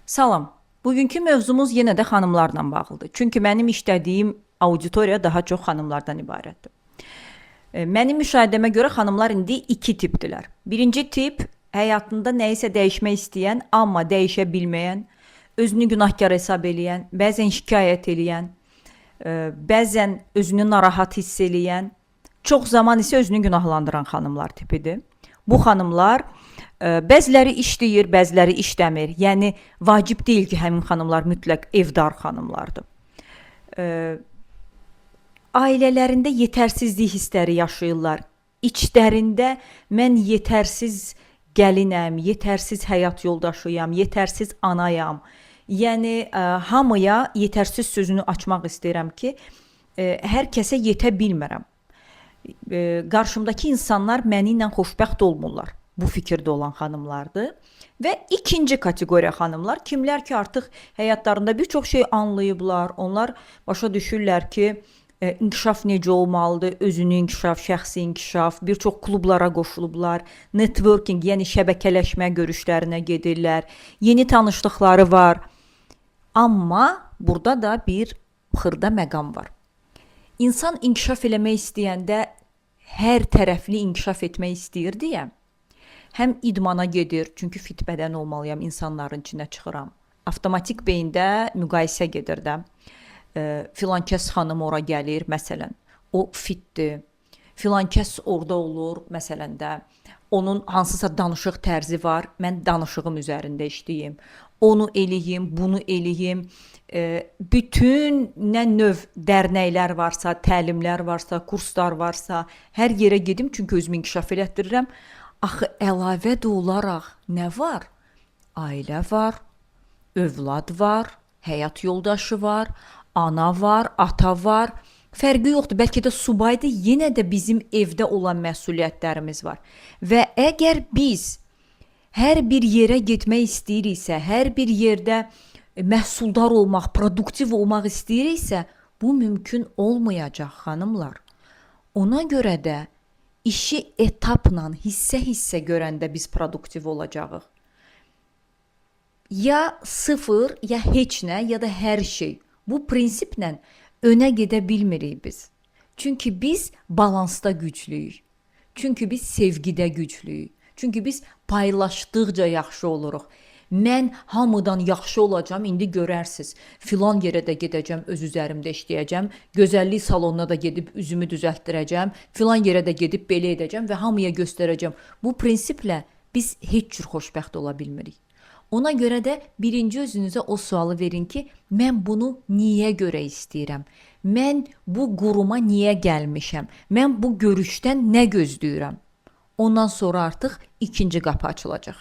Salam. Bugünkü mövzumuz yenə də xanımlarla bağlıdır. Çünki mənim işlədiyim auditoriya daha çox xanımlardan ibarətdir. Mənim müşahidəmə görə xanımlar indi iki tipdirlər. Birinci tip həyatında nəyisə dəyişmək istəyən, amma dəyişə bilməyən, özünü günahkar hesab eləyən, bəzən şikayət eləyən, bəzən özünü narahat hiss eləyən, çox zaman isə özünü günahlandıran xanımlar tipidir. Bu xanımlar bəziləri işləyir, bəziləri işləmir. Yəni vacib deyil ki, həmin xanımlar mütləq evdar xanımlardır. Ailələrində yetərsizlik hissləri yaşayırlar. İçlərində mən yetərsiz gəlinəm, yetərsiz həyat yoldaşıyam, yetərsiz anayam. Yəni hamıya yetərsiz sözünü açmaq istəyirəm ki, hər kəsə yetə bilmirəm. Qarşımdakı insanlar mənimlə xoşbəxt olmurlar. Bu fikirdə olan xanımlardır. Və ikinci kateqoriya xanımlar, kimlər ki artıq həyatlarında bir çox şey anlayıblar. Onlar başa düşürlər ki, inkişaf necə olmalıdır, özünü inkişaf, şəxsi inkişaf, bir çox klublara qoşulublar, networking, yəni şəbəkələşmə görüşlərinə gedirlər, yeni tanışlıqları var. Amma burada da bir xırda məqam var. İnsan inkişaf eləmək istəyəndə hər tərəfli inkişaf etmək istəyir deyə, həm idmana gedir, çünki fit bədən olmalıyam, insanların içinə çıxıram. Avtomatik beyində müqayisə gedir də. Filan kəs xanım ora gəlir, məsələn, o fitdir. Filan kəs orada olur, məsələn də, onun hansısa danışıq tərzi var, mən danışığım üzərində işləyim. Onu eləyim, bunu eləyim. Bütün nə növ dərnəklər varsa, təlimlər varsa, kurslar varsa, hər yerə gedim, çünki özümü inkişaf elətdirirəm. Axı əlavə də olaraq nə var? Ailə var, övlad var, həyat yoldaşı var, ana var, ata var. Fərqi yoxdur, bəlkə də subaydır, yenə də bizim evdə olan məsuliyyətlərimiz var. Və əgər biz hər bir yerə getmək istəyiriksə, hər bir yerdə məhsuldar olmaq, produktiv olmaq istəyiriksə, bu mümkün olmayacaq xanımlar. Ona görə də işi etapla, hissə-hissə görəndə biz produktiv olacağıq. Ya sıfır, ya heç nə, ya da hər şey. Bu prinsiplə önə gedə bilmirik biz. Çünki biz balansda güclüyük. Çünki biz sevgidə güclüyük. Çünki biz paylaşdıqca yaxşı oluruq. Mən hamıdan yaxşı olacağam, indi görərsiniz. Filan yerə də gedəcəm, öz üzərimdə işləyəcəm. Gözəllik salonuna da gedib üzümü düzəltdirəcəm. Filan yerə də gedib belə edəcəm və hamıya göstərəcəm. Bu prinsiplə biz heç cür xoşbəxt ola bilmirik. Ona görə də birinci özünüzə o sualı verin ki, mən bunu niyə görə istəyirəm? Mən bu quruma niyə gəlmişəm? Mən bu görüşdən nə gözləyirəm? Ondan sonra artıq ikinci qapı açılacaq.